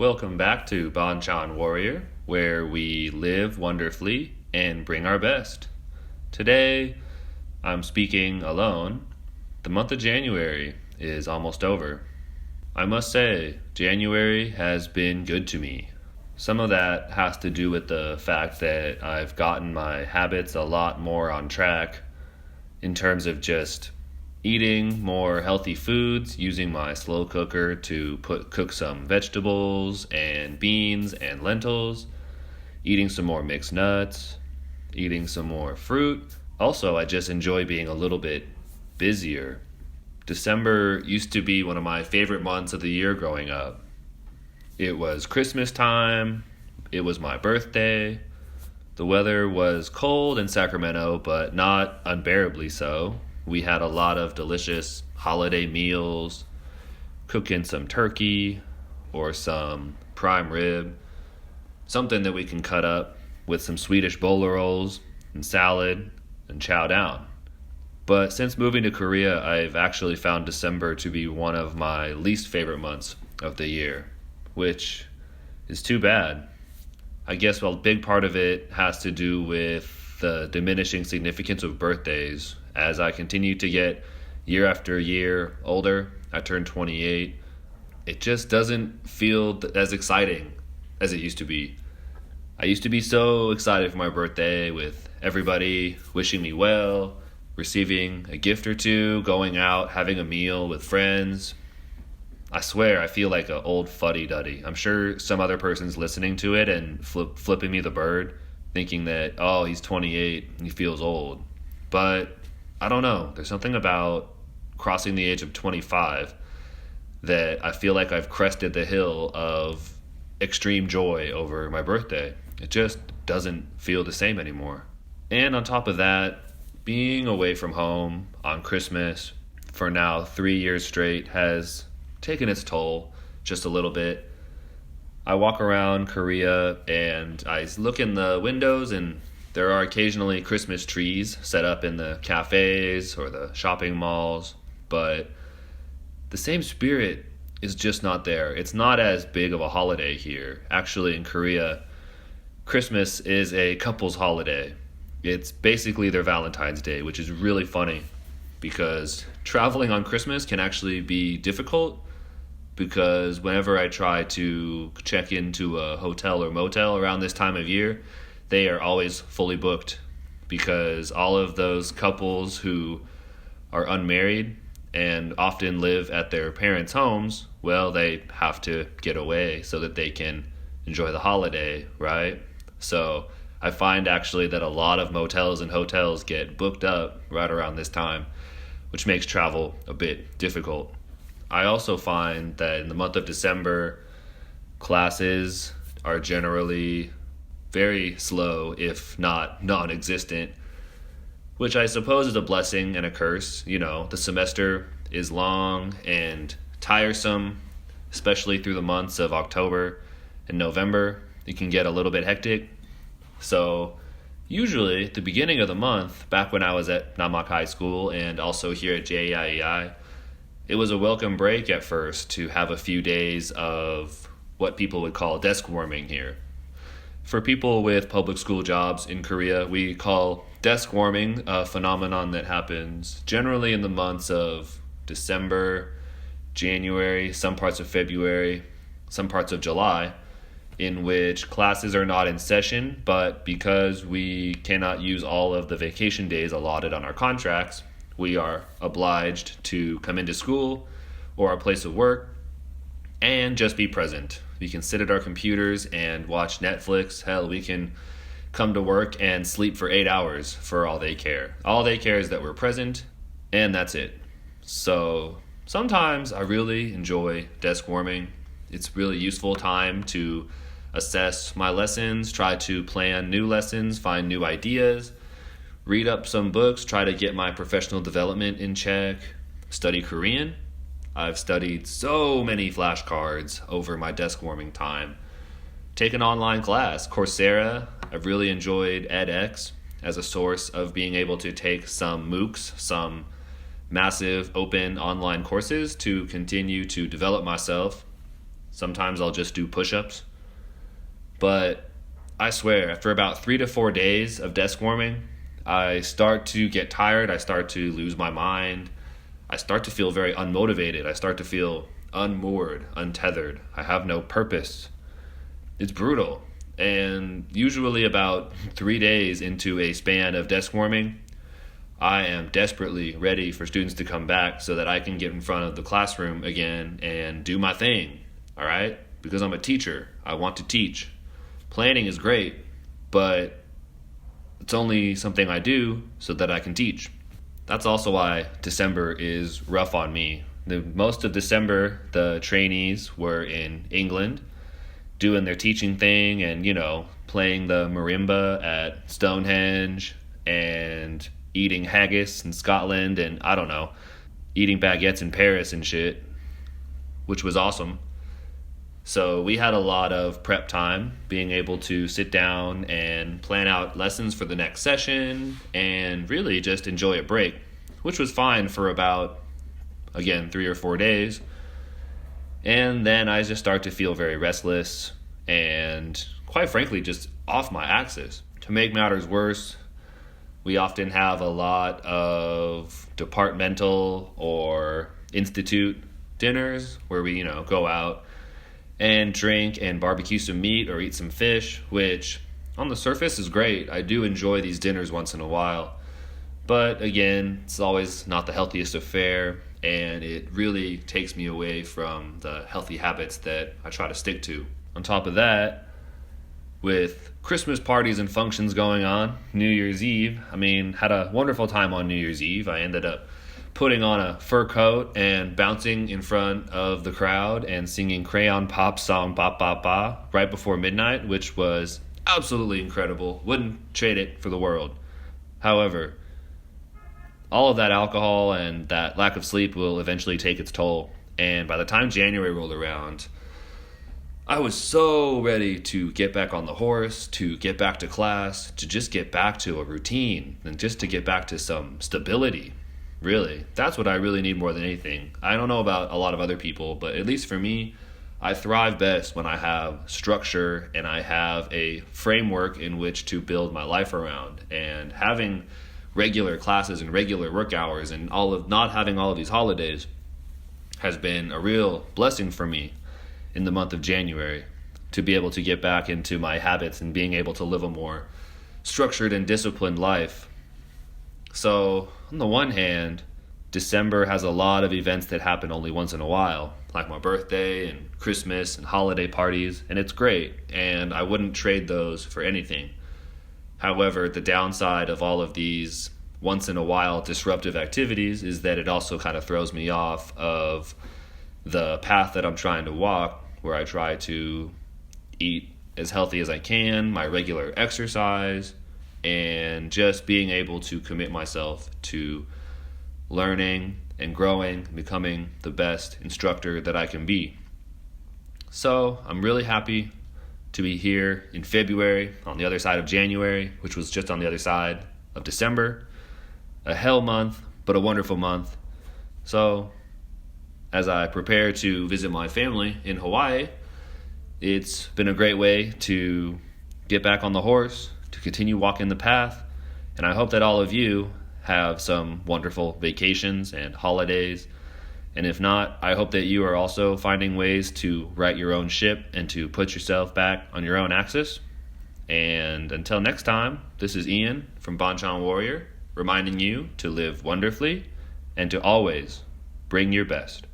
Welcome back to Banchan Warrior, where we live wonderfully and bring our best. Today, I'm speaking alone. The month of January is almost over. I must say, January has been good to me. Some of that has to do with the fact that I've gotten my habits a lot more on track in terms of just eating more healthy foods, using my slow cooker to cook some vegetables and beans and lentils, eating some more mixed nuts, eating some more fruit. Also, I just enjoy being a little bit busier. December used to be one of my favorite months of the year growing up. It was Christmas time, it was my birthday. The weather was cold in Sacramento, but not unbearably so. We had a lot of delicious holiday meals, cooking some turkey or some prime rib, something that we can cut up with some Swedish bowler rolls and salad and chow down. But since moving to Korea, I've actually found December to be one of my least favorite months of the year, which is too bad. I guess a big part of it has to do with the diminishing significance of birthdays. As I continue to get year after year older, I turned 28, it just doesn't feel as exciting as it used to be. I used to be so excited for my birthday with everybody wishing me well, receiving a gift or two, going out, having a meal with friends. I swear I feel like an old fuddy-duddy. I'm sure some other person's listening to it and flipping me the bird, thinking that, oh, he's 28 and he feels old. But I don't know. There's something about crossing the age of 25 that I feel like I've crested the hill of extreme joy over my birthday. It just doesn't feel the same anymore. And on top of that, being away from home on Christmas for now 3 years straight has taken its toll just a little bit. I walk around Korea and I look in the windows and there are occasionally Christmas trees set up in the cafes or the shopping malls, but the same spirit is just not there. It's not as big of a holiday here. Actually, in Korea, Christmas is a couple's holiday. It's basically their Valentine's Day, which is really funny because traveling on Christmas can actually be difficult because whenever I try to check into a hotel or motel around this time of year, they are always fully booked because all of those couples who are unmarried and often live at their parents' homes, well, they have to get away so that they can enjoy the holiday, right? So I find actually that a lot of motels and hotels get booked up right around this time, which makes travel a bit difficult. I also find that in the month of December, classes are generally very slow, if not non-existent, which I suppose is a blessing and a curse. You know, the semester is long and tiresome, especially through the months of October and November. It can get a little bit hectic. So usually at the beginning of the month, back when I was at Namak High School and also here at JEIEI, it was a welcome break at first to have a few days of what people would call desk warming here. For people with public school jobs in Korea, we call desk warming a phenomenon that happens generally in the months of December, January, some parts of February, some parts of July, in which classes are not in session, but because we cannot use all of the vacation days allotted on our contracts, we are obliged to come into school or our place of work and just be present. We can sit at our computers and watch Netflix. Hell, we can come to work and sleep for 8 hours for all they care. All they care is that we're present, and that's it. So sometimes I really enjoy desk warming. It's really useful time to assess my lessons, try to plan new lessons, find new ideas, read up some books, try to get my professional development in check, study Korean. I've studied so many flashcards over my desk warming time. Take an online class, Coursera. I've really enjoyed edX as a source of being able to take some MOOCs, some massive open online courses to continue to develop myself Sometimes I'll just do push-ups. But I swear, after about 3 to 4 days of desk warming, I start to get tired. I start to lose my mind. I start to feel very unmotivated. I start to feel unmoored, untethered. I have no purpose. It's brutal. And usually about 3 days into a span of desk warming, I am desperately ready for students to come back so that I can get in front of the classroom again and do my thing, all right? Because I'm a teacher. I want to teach. Planning is great, but it's only something I do so that I can teach. That's also why December is rough on me. Most of December, the trainees were in England doing their teaching thing and, playing the marimba at Stonehenge and eating haggis in Scotland and, I don't know, eating baguettes in Paris and shit, which was awesome. So we had a lot of prep time, being able to sit down and plan out lessons for the next session and really just enjoy a break, which was fine for about, again, 3 or 4 days. And then I just start to feel very restless and, quite frankly, just off my axis. To make matters worse, we often have a lot of departmental or institute dinners where we, go out and drink and barbecue some meat or eat some fish, which on the surface is great. I do enjoy these dinners once in a while. But again, it's always not the healthiest of fare, and it really takes me away from the healthy habits that I try to stick to. On top of that, with Christmas parties and functions going on, New Year's Eve, had a wonderful time on New Year's Eve. I ended up putting on a fur coat and bouncing in front of the crowd and singing Crayon Pop's song Ba Ba Ba right before midnight, which was absolutely incredible. Wouldn't trade it for the world. However, all of that alcohol and that lack of sleep will eventually take its toll. And by the time January rolled around, I was so ready to get back on the horse, to get back to class, to just get back to a routine, and just to get back to some stability. Really, that's what I really need more than anything. I don't know about a lot of other people, but at least for me, I thrive best when I have structure and I have a framework in which to build my life around. And having regular classes and regular work hours and not having all of these holidays has been a real blessing for me in the month of January, to be able to get back into my habits and being able to live a more structured and disciplined life. So, on the one hand, December has a lot of events that happen only once in a while, like my birthday and Christmas and holiday parties, and it's great, and I wouldn't trade those for anything. However, the downside of all of these once-in-a-while disruptive activities is that it also kind of throws me off of the path that I'm trying to walk, where I try to eat as healthy as I can, my regular exercise, and just being able to commit myself to learning and growing, becoming the best instructor that I can be. So I'm really happy to be here in February, on the other side of January, which was just on the other side of December. A hell month, but a wonderful month. So as I prepare to visit my family in Hawaii, it's been a great way to get back on the horse, to continue walking the path, and I hope that all of you have some wonderful vacations and holidays. And if not, I hope that you are also finding ways to right your own ship and to put yourself back on your own axis. And until next time, this is Ian from Bonchon Warrior, reminding you to live wonderfully and to always bring your best.